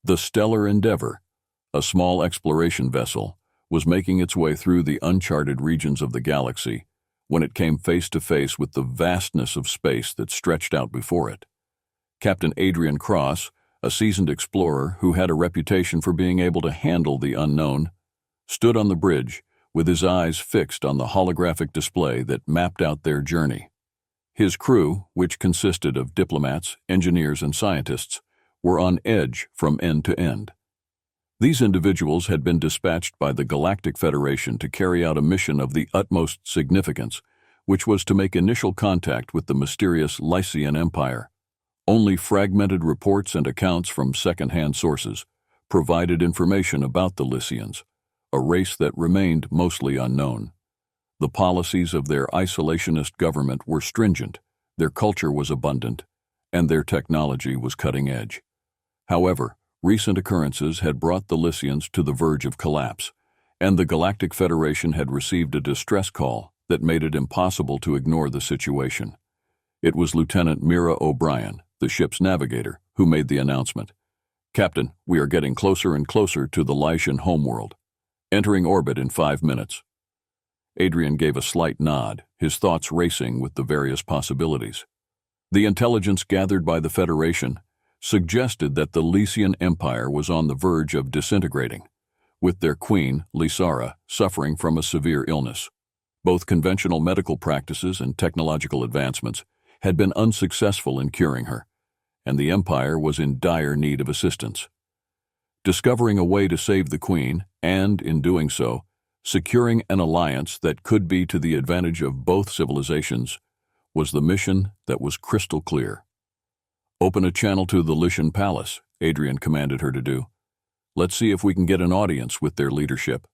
The Stellar Endeavor, a small exploration vessel, was making its way through the uncharted regions of the galaxy when it came face to face with the vastness of space that stretched out before it. Captain Adrian Cross, a seasoned explorer who had a reputation for being able to handle the unknown, stood on the bridge with his eyes fixed on the holographic display that mapped out their journey. His crew, which consisted of diplomats, engineers, and scientists, were on edge from end to end. These individuals had been dispatched by the Galactic Federation to carry out a mission of the utmost significance, which was to make initial contact with the mysterious Lycian Empire. Only fragmented reports and accounts from second-hand sources provided information about the Lycians, a race that remained mostly unknown. The policies of their isolationist government were stringent, their culture was abundant, and their technology was cutting edge. However, recent occurrences had brought the Lycians to the verge of collapse, and the Galactic Federation had received a distress call that made it impossible to ignore the situation. It was Lieutenant Mira O'Brien, the ship's navigator, who made the announcement. "Captain, we are getting closer and closer to the Lycian homeworld. Entering orbit in 5 minutes." Adrian gave a slight nod, his thoughts racing with the various possibilities. The intelligence gathered by the Federation suggested that the Lycian Empire was on the verge of disintegrating, with their queen, Lysara, suffering from a severe illness. Both conventional medical practices and technological advancements had been unsuccessful in curing her, and the Empire was in dire need of assistance. Discovering a way to save the queen, and, in doing so, securing an alliance that could be to the advantage of both civilizations, was the mission that was crystal clear. "Open a channel to the Lycian Palace," Adrian commanded her to do. "Let's see if we can get an audience with their leadership."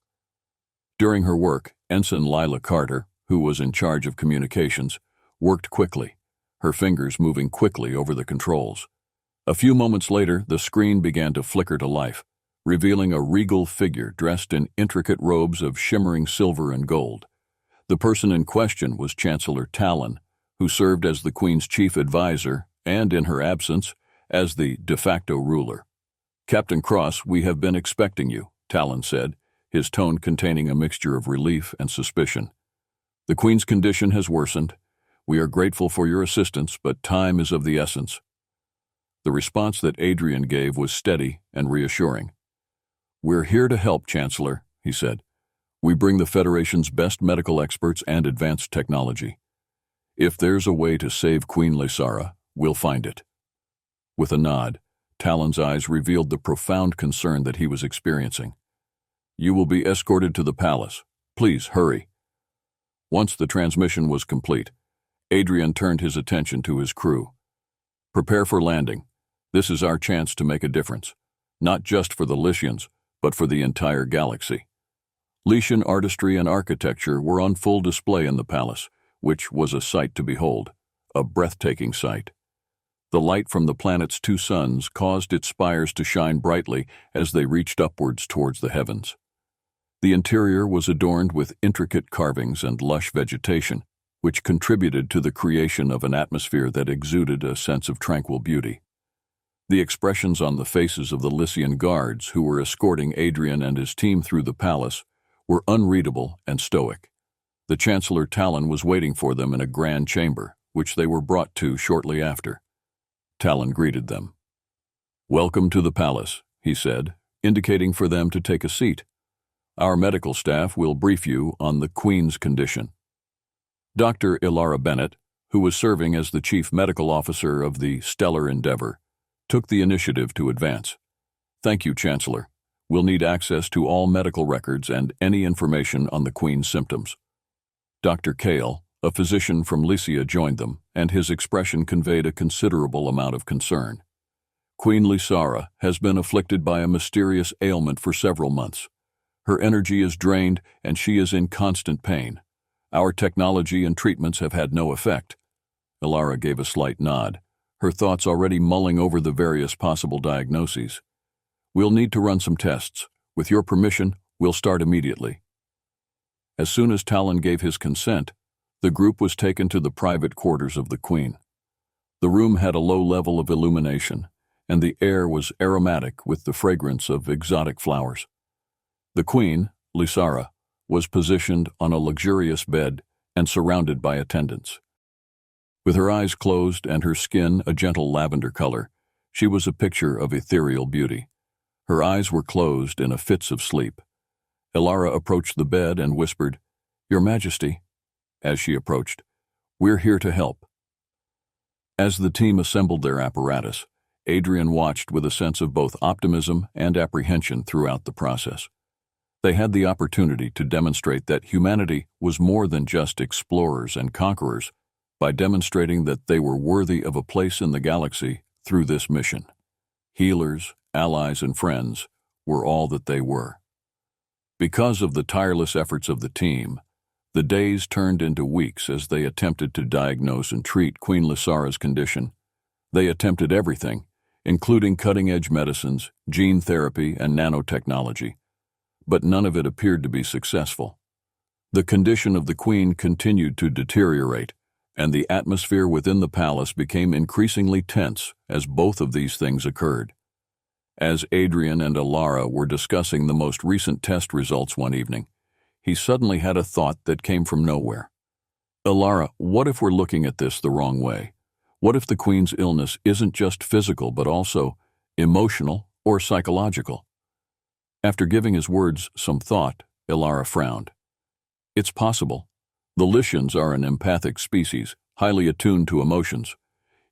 During her work, Ensign Lila Carter, who was in charge of communications, worked quickly, her fingers moving quickly over the controls. A few moments later, the screen began to flicker to life, revealing a regal figure dressed in intricate robes of shimmering silver and gold. The person in question was Chancellor Talon, who served as the Queen's chief advisor and, in her absence, as the de facto ruler. "Captain Cross, we have been expecting you," Talon said, his tone containing a mixture of relief and suspicion. "The Queen's condition has worsened. We are grateful for your assistance, but time is of the essence." The response that Adrian gave was steady and reassuring. "We're here to help, Chancellor," he said. "We bring the Federation's best medical experts and advanced technology. If there's a way to save Queen Lysara, we'll find it." With a nod, Talon's eyes revealed the profound concern that he was experiencing. "You will be escorted to the palace. Please hurry." Once the transmission was complete, Adrian turned his attention to his crew. "Prepare for landing. This is our chance to make a difference, not just for the Lycians, but for the entire galaxy." Lycian artistry and architecture were on full display in the palace, which was a sight to behold, a breathtaking sight. The light from the planet's 2 suns caused its spires to shine brightly as they reached upwards towards the heavens. The interior was adorned with intricate carvings and lush vegetation, which contributed to the creation of an atmosphere that exuded a sense of tranquil beauty. The expressions on the faces of the Lycian guards who were escorting Adrian and his team through the palace were unreadable and stoic. The Chancellor Talon was waiting for them in a grand chamber, which they were brought to shortly after. Talon greeted them. "Welcome to the palace," he said, indicating for them to take a seat. "Our medical staff will brief you on the Queen's condition." Dr. Ilara Bennett, who was serving as the chief medical officer of the Stellar Endeavor, took the initiative to advance. "Thank you, Chancellor. We'll need access to all medical records and any information on the Queen's symptoms." Dr. Kale, a physician from Lycia, joined them, and his expression conveyed a considerable amount of concern. "Queen Lysara has been afflicted by a mysterious ailment for several months. Her energy is drained, and she is in constant pain. Our technology and treatments have had no effect." Ilara gave a slight nod, her thoughts already mulling over the various possible diagnoses. "We'll need to run some tests. With your permission, we'll start immediately." As soon as Talon gave his consent, the group was taken to the private quarters of the Queen. The room had a low level of illumination, and the air was aromatic with the fragrance of exotic flowers. The queen, Lysara, was positioned on a luxurious bed and surrounded by attendants. With her eyes closed and her skin a gentle lavender color, she was a picture of ethereal beauty. Her eyes were closed in a fits of sleep. Elara approached the bed and whispered, "Your Majesty." As she approached, "We're here to help." As the team assembled their apparatus, Adrian watched with a sense of both optimism and apprehension throughout the process. They had the opportunity to demonstrate that humanity was more than just explorers and conquerors by demonstrating that they were worthy of a place in the galaxy through this mission. Healers, allies, and friends were all that they were. Because of the tireless efforts of the team, the days turned into weeks as they attempted to diagnose and treat Queen Lysara's condition. They attempted everything, including cutting-edge medicines, gene therapy, and nanotechnology, but none of it appeared to be successful. The condition of the queen continued to deteriorate, and the atmosphere within the palace became increasingly tense as both of these things occurred. As Adrian and Elara were discussing the most recent test results one evening, he suddenly had a thought that came from nowhere. "Elara, what if we're looking at this the wrong way? What if the queen's illness isn't just physical but also emotional or psychological?" After giving his words some thought, Elara frowned. "It's possible. The Lycians are an empathic species, highly attuned to emotions.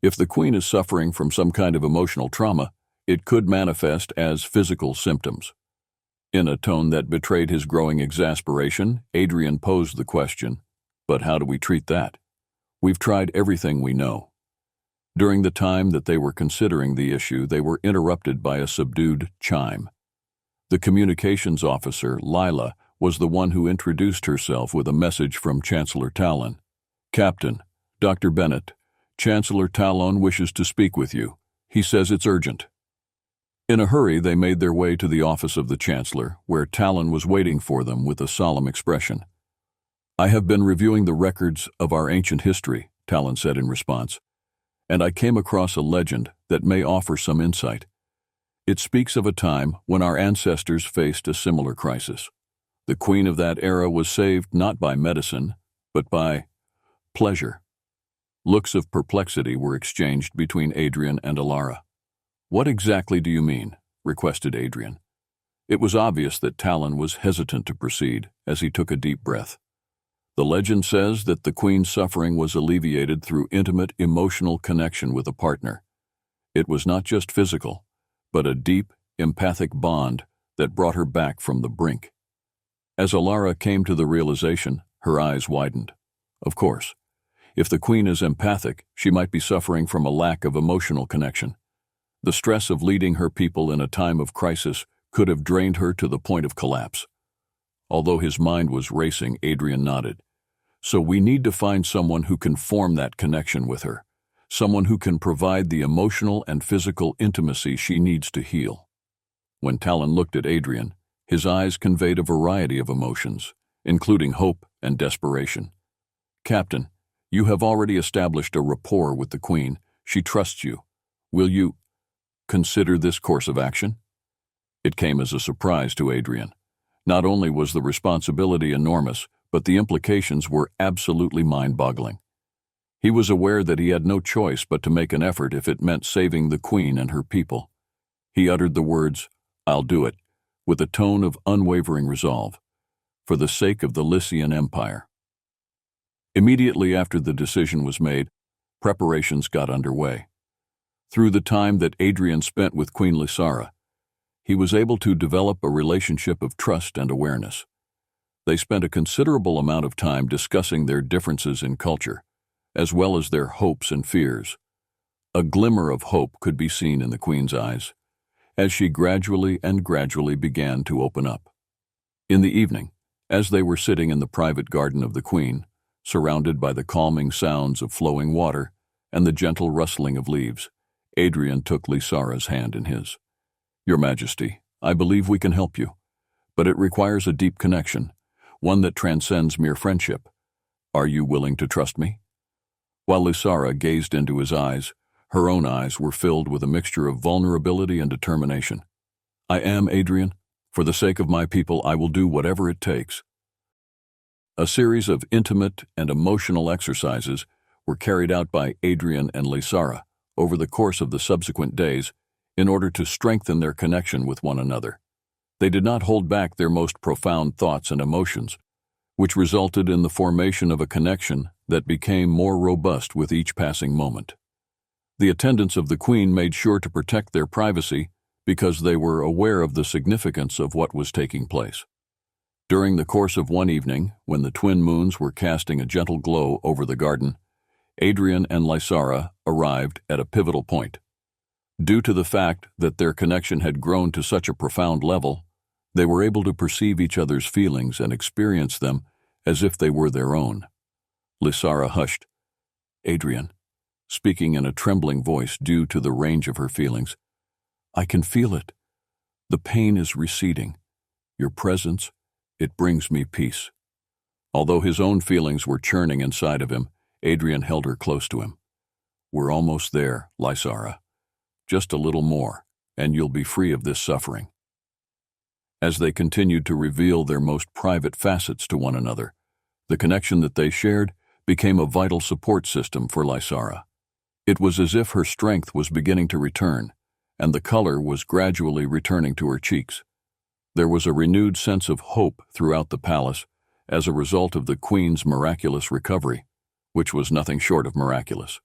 If the queen is suffering from some kind of emotional trauma, it could manifest as physical symptoms." In a tone that betrayed his growing exasperation, Adrian posed the question, "But how do we treat that? We've tried everything we know." During the time that they were considering the issue, they were interrupted by a subdued chime. The communications officer, Lila, was the one who introduced herself with a message from Chancellor Talon. "Captain, Dr. Bennett, Chancellor Talon wishes to speak with you. He says it's urgent." In a hurry, they made their way to the office of the Chancellor, where Talon was waiting for them with a solemn expression. "I have been reviewing the records of our ancient history," Talon said in response, "and I came across a legend that may offer some insight. It speaks of a time when our ancestors faced a similar crisis. The queen of that era was saved not by medicine, but by pleasure." Looks of perplexity were exchanged between Adrian and Elara. "What exactly do you mean?" requested Adrian. It was obvious that Talon was hesitant to proceed as he took a deep breath. "The legend says that the queen's suffering was alleviated through intimate emotional connection with a partner. It was not just physical, but a deep, empathic bond that brought her back from the brink." As Elara came to the realization, her eyes widened. Of course, if the queen is empathic, she might be suffering from a lack of emotional connection. The stress of leading her people in a time of crisis could have drained her to the point of collapse. Although his mind was racing, Adrian nodded. "So we need to find someone who can form that connection with her, someone who can provide the emotional and physical intimacy she needs to heal." When Talon looked at Adrian, his eyes conveyed a variety of emotions, including hope and desperation. "Captain, you have already established a rapport with the queen. She trusts you. Will you consider this course of action?" It came as a surprise to Adrian. Not only was the responsibility enormous, but the implications were absolutely mind-boggling. He was aware that he had no choice but to make an effort if it meant saving the queen and her people. He uttered the words, "I'll do it," with a tone of unwavering resolve, for the sake of the Lycian Empire. Immediately after the decision was made, preparations got underway. Through the time that Adrian spent with Queen Lysara, he was able to develop a relationship of trust and awareness. They spent a considerable amount of time discussing their differences in culture, as well as their hopes and fears. A glimmer of hope could be seen in the queen's eyes, as she gradually began to open up. In the evening, as they were sitting in the private garden of the queen, surrounded by the calming sounds of flowing water and the gentle rustling of leaves, Adrian took Lysara's hand in his. "Your Majesty, I believe we can help you, but it requires a deep connection, one that transcends mere friendship. Are you willing to trust me?" While Lysara gazed into his eyes, Her own eyes were filled with a mixture of vulnerability and determination. "I am Adrian. For the sake of my people, I will do whatever it takes." A series of intimate and emotional exercises were carried out by Adrian and Lysara over the course of the subsequent days in order to strengthen their connection with one another. They did not hold back their most profound thoughts and emotions, which resulted in the formation of a connection that became more robust with each passing moment. The attendants of the Queen made sure to protect their privacy because they were aware of the significance of what was taking place. During the course of one evening, when the twin moons were casting a gentle glow over the garden, Adrian and Lysara arrived at a pivotal point. Due to the fact that their connection had grown to such a profound level, they were able to perceive each other's feelings and experience them as if they were their own. Lysara hushed. "Adrian," speaking in a trembling voice due to the range of her feelings, "I can feel it. The pain is receding. Your presence, it brings me peace." Although his own feelings were churning inside of him, Adrian held her close to him. "We're almost there, Lysara. Just a little more, and you'll be free of this suffering." As they continued to reveal their most private facets to one another, the connection that they shared became a vital support system for Lysara. It was as if her strength was beginning to return, and the color was gradually returning to her cheeks. There was a renewed sense of hope throughout the palace as a result of the Queen's miraculous recovery, which was nothing short of miraculous.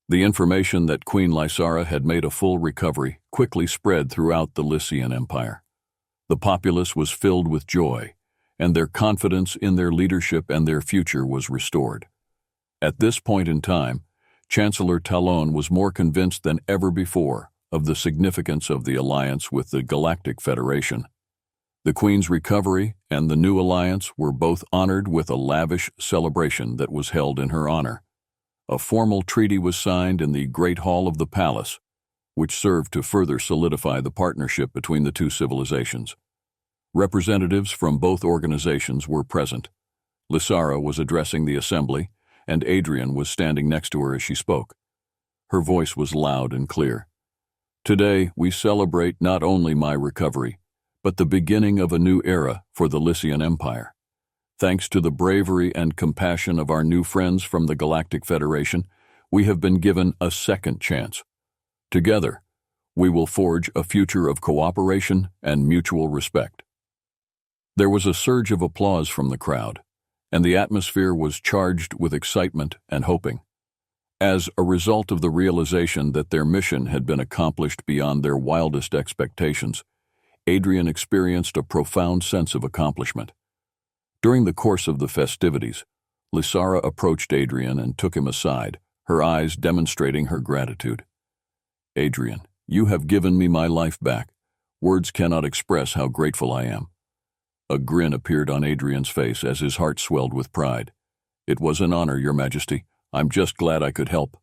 The information that Queen Lysara had made a full recovery quickly spread throughout the Lycian Empire. The populace was filled with joy, and their confidence in their leadership and their future was restored. At this point in time, Chancellor Talon was more convinced than ever before of the significance of the alliance with the Galactic Federation. The Queen's recovery and the new alliance were both honored with a lavish celebration that was held in her honor. A formal treaty was signed in the Great Hall of the Palace, which served to further solidify the partnership between the two civilizations. Representatives from both organizations were present. Lysara was addressing the assembly, and Adrian was standing next to her as she spoke. Her voice was loud and clear. "Today, we celebrate not only my recovery, but the beginning of a new era for the Lycian Empire. Thanks to the bravery and compassion of our new friends from the Galactic Federation, we have been given a second chance. Together, we will forge a future of cooperation and mutual respect." There was a surge of applause from the crowd, and the atmosphere was charged with excitement and hoping. As a result of the realization that their mission had been accomplished beyond their wildest expectations, Adrian experienced a profound sense of accomplishment. During the course of the festivities, Lysara approached Adrian and took him aside, her eyes demonstrating her gratitude. "Adrian, you have given me my life back. Words cannot express how grateful I am." A grin appeared on Adrian's face as his heart swelled with pride. "It was an honor, Your Majesty. I'm just glad I could help."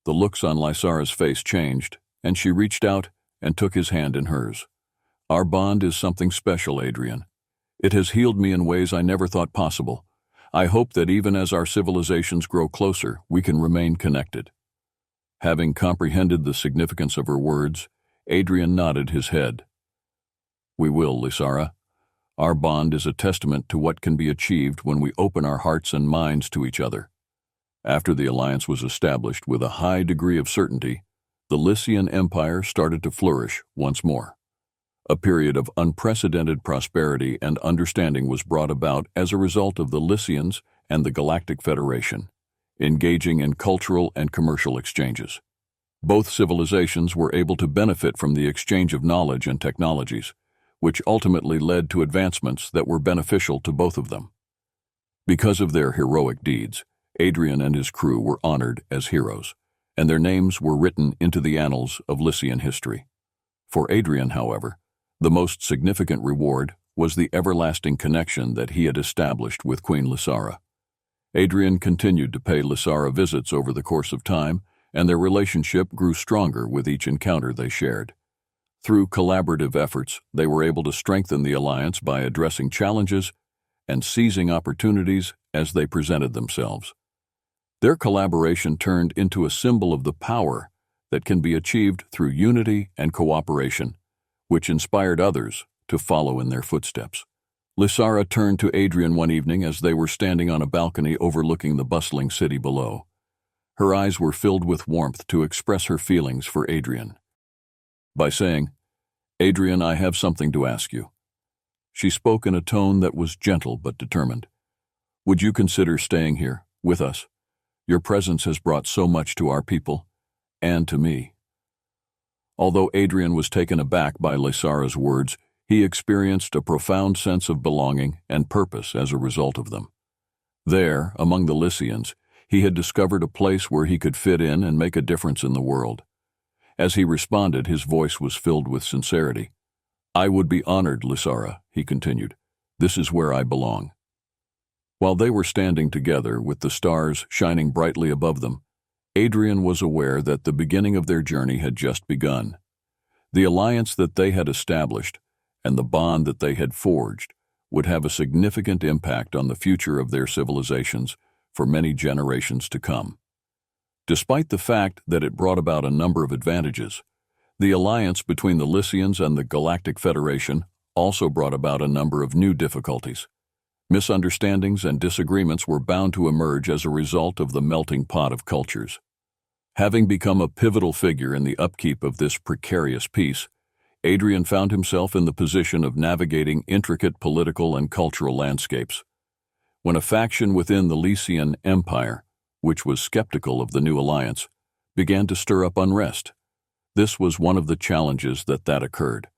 The looks on Lysara's face changed, and she reached out and took his hand in hers. "Our bond is something special, Adrian. It has healed me in ways I never thought possible. I hope that even as our civilizations grow closer, we can remain connected." Having comprehended the significance of her words, Adrian nodded his head. "We will, Lysara. Our bond is a testament to what can be achieved when we open our hearts and minds to each other." After the alliance was established with a high degree of certainty, the Lycian Empire started to flourish once more. A period of unprecedented prosperity and understanding was brought about as a result of the Lycians and the Galactic Federation, engaging in cultural and commercial exchanges. Both civilizations were able to benefit from the exchange of knowledge and technologies, which ultimately led to advancements that were beneficial to both of them. Because of their heroic deeds, Adrian and his crew were honored as heroes, and their names were written into the annals of Lycian history. For Adrian, however, the most significant reward was the everlasting connection that he had established with Queen Lysara. Adrian continued to pay Lysara visits over the course of time, and their relationship grew stronger with each encounter they shared. Through collaborative efforts, they were able to strengthen the alliance by addressing challenges and seizing opportunities as they presented themselves. Their collaboration turned into a symbol of the power that can be achieved through unity and cooperation, which inspired others to follow in their footsteps. Lysara turned to Adrian one evening as they were standing on a balcony overlooking the bustling city below. Her eyes were filled with warmth to express her feelings for Adrian. By saying, "Adrian, I have something to ask you." She spoke in a tone that was gentle but determined. "Would you consider staying here, with us? Your presence has brought so much to our people, and to me." Although Adrian was taken aback by Lysara's words, he experienced a profound sense of belonging and purpose as a result of them. There, among the Lycians, he had discovered a place where he could fit in and make a difference in the world. As he responded, his voice was filled with sincerity. "I would be honored, Lysara," he continued. "This is where I belong." While they were standing together, with the stars shining brightly above them, Adrian was aware that the beginning of their journey had just begun. The alliance that they had established and the bond that they had forged would have a significant impact on the future of their civilizations for many generations to come. Despite the fact that it brought about a number of advantages, the alliance between the Lycians and the Galactic Federation also brought about a number of new difficulties. Misunderstandings and disagreements were bound to emerge as a result of the melting pot of cultures. Having become a pivotal figure in the upkeep of this precarious peace, Adrian found himself in the position of navigating intricate political and cultural landscapes. When a faction within the Lycian Empire, which was skeptical of the new alliance, began to stir up unrest, this was one of the challenges that occurred.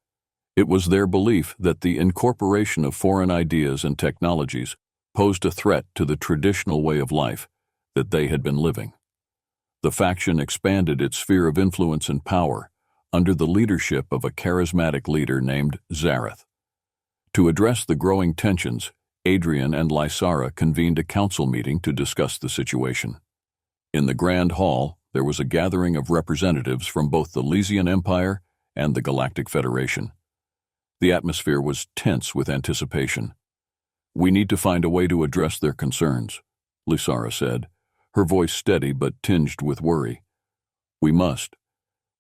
It was their belief that the incorporation of foreign ideas and technologies posed a threat to the traditional way of life that they had been living. The faction expanded its sphere of influence and power under the leadership of a charismatic leader named Zareth. To address the growing tensions, Adrian and Lysara convened a council meeting to discuss the situation. In the Grand Hall, there was a gathering of representatives from both the Lycian Empire and the Galactic Federation. The atmosphere was tense with anticipation. "We need to find a way to address their concerns," Lysara said, her voice steady but tinged with worry. "We must.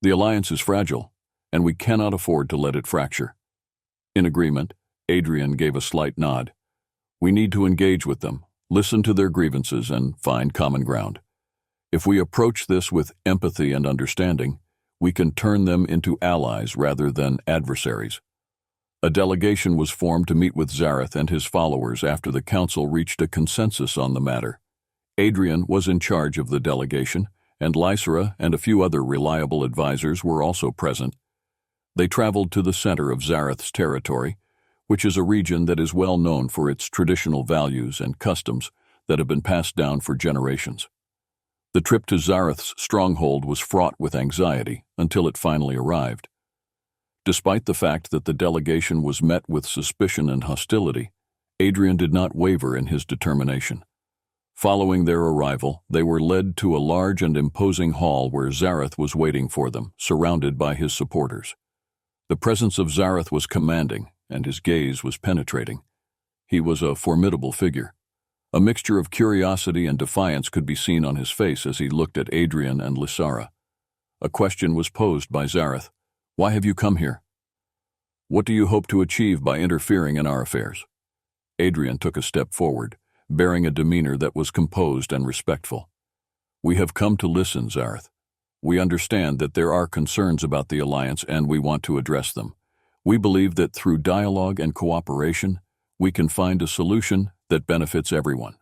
The alliance is fragile, and we cannot afford to let it fracture." In agreement, Adrian gave a slight nod. "We need to engage with them, listen to their grievances, and find common ground. If we approach this with empathy and understanding, we can turn them into allies rather than adversaries." A delegation was formed to meet with Zareth and his followers after the council reached a consensus on the matter. Adrian was in charge of the delegation, and Lysara and a few other reliable advisors were also present. They traveled to the center of Zareth's territory, which is a region that is well known for its traditional values and customs that have been passed down for generations. The trip to Zareth's stronghold was fraught with anxiety until it finally arrived. Despite the fact that the delegation was met with suspicion and hostility, Adrian did not waver in his determination. Following their arrival, they were led to a large and imposing hall where Zareth was waiting for them, surrounded by his supporters. The presence of Zareth was commanding, and his gaze was penetrating. He was a formidable figure. A mixture of curiosity and defiance could be seen on his face as he looked at Adrian and Lysara. A question was posed by Zareth. "Why have you come here? What do you hope to achieve by interfering in our affairs?" Adrian took a step forward, bearing a demeanor that was composed and respectful. "We have come to listen, Zareth. We understand that there are concerns about the alliance and we want to address them. We believe that through dialogue and cooperation, we can find a solution that benefits everyone."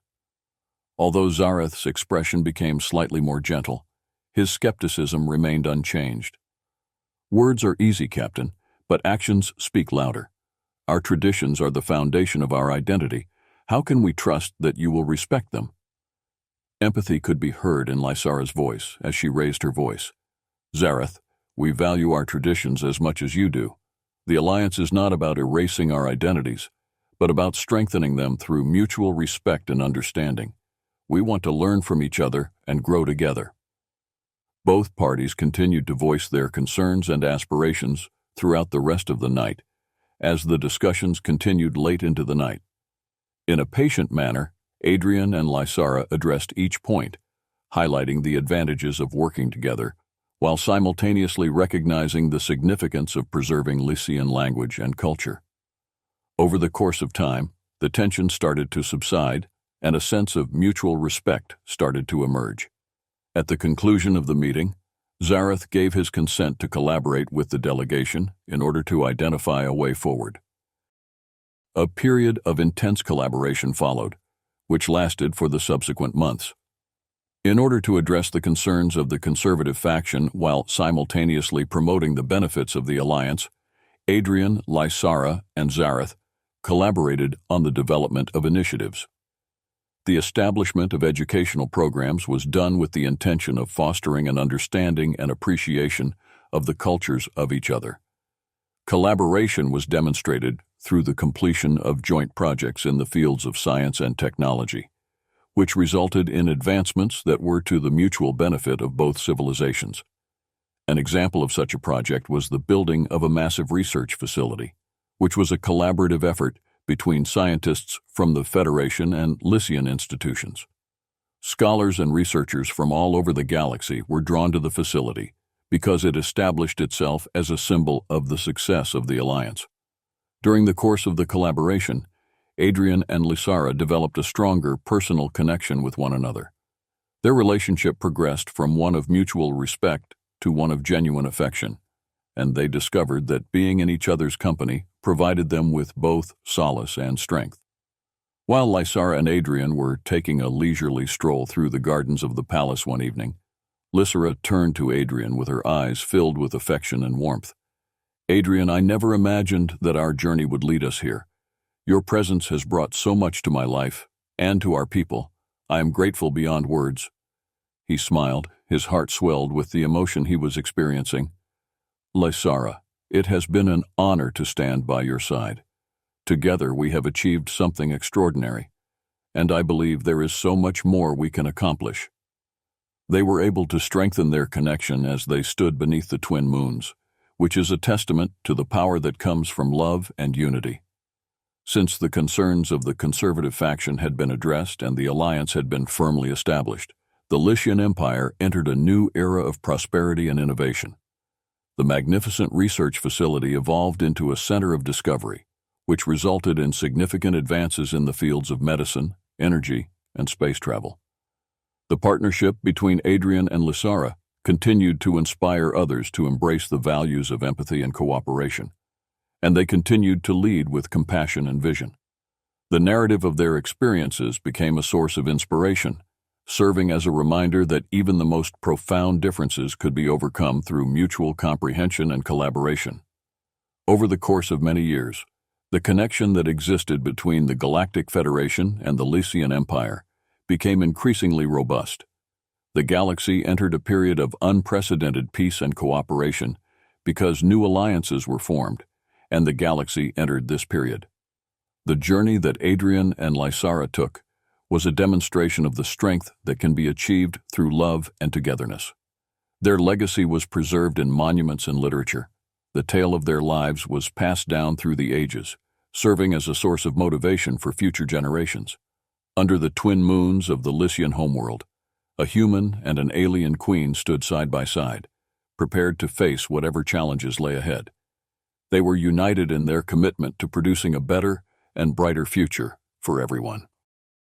Although Zareth's expression became slightly more gentle, his skepticism remained unchanged. "Words are easy, Captain, but actions speak louder. Our traditions are the foundation of our identity. How can we trust that you will respect them?" Empathy could be heard in Lysara's voice as she raised her voice. "Zareth, we value our traditions as much as you do. The alliance is not about erasing our identities, but about strengthening them through mutual respect and understanding. We want to learn from each other and grow together." Both parties continued to voice their concerns and aspirations throughout the rest of the night, as the discussions continued late into the night. In a patient manner, Adrian and Lysara addressed each point, highlighting the advantages of working together, while simultaneously recognizing the significance of preserving Lycian language and culture. Over the course of time, the tension started to subside, and a sense of mutual respect started to emerge. At the conclusion of the meeting, Zareth gave his consent to collaborate with the delegation in order to identify a way forward. A period of intense collaboration followed, which lasted for the subsequent months. In order to address the concerns of the conservative faction while simultaneously promoting the benefits of the alliance, Adrian, Lysara, and Zareth collaborated on the development of initiatives. The establishment of educational programs was done with the intention of fostering an understanding and appreciation of the cultures of each other. Collaboration was demonstrated through the completion of joint projects in the fields of science and technology, which resulted in advancements that were to the mutual benefit of both civilizations. An example of such a project was the building of a massive research facility, which was a collaborative effort between scientists from the Federation and Lycian institutions. Scholars and researchers from all over the galaxy were drawn to the facility because it established itself as a symbol of the success of the Alliance. During the course of the collaboration, Adrian and Lysara developed a stronger personal connection with one another. Their relationship progressed from one of mutual respect to one of genuine affection, and they discovered that being in each other's company provided them with both solace and strength. While Lysara and Adrian were taking a leisurely stroll through the gardens of the palace one evening, Lysara turned to Adrian with her eyes filled with affection and warmth. "Adrian, I never imagined that our journey would lead us here. Your presence has brought so much to my life and to our people. I am grateful beyond words." He smiled, his heart swelled with the emotion he was experiencing. "Lysara, it has been an honor to stand by your side. Together we have achieved something extraordinary, and I believe there is so much more we can accomplish." They were able to strengthen their connection as they stood beneath the twin moons, which is a testament to the power that comes from love and unity. Since the concerns of the conservative faction had been addressed and the alliance had been firmly established, the Lycian Empire entered a new era of prosperity and innovation. The magnificent research facility evolved into a center of discovery, which resulted in significant advances in the fields of medicine, energy, and space travel. The partnership between Adrian and Lysara continued to inspire others to embrace the values of empathy and cooperation, and they continued to lead with compassion and vision. The narrative of their experiences became a source of inspiration, serving as a reminder that even the most profound differences could be overcome through mutual comprehension and collaboration. Over the course of many years, the connection that existed between the Galactic Federation and the Lycian Empire became increasingly robust. The galaxy entered a period of unprecedented peace and cooperation because new alliances were formed, and the galaxy entered this period. The journey that Adrian and Lysara took was a demonstration of the strength that can be achieved through love and togetherness. Their legacy was preserved in monuments and literature. The tale of their lives was passed down through the ages, serving as a source of motivation for future generations. Under the twin moons of the Lycian homeworld, a human and an alien queen stood side by side, prepared to face whatever challenges lay ahead. They were united in their commitment to producing a better and brighter future for everyone.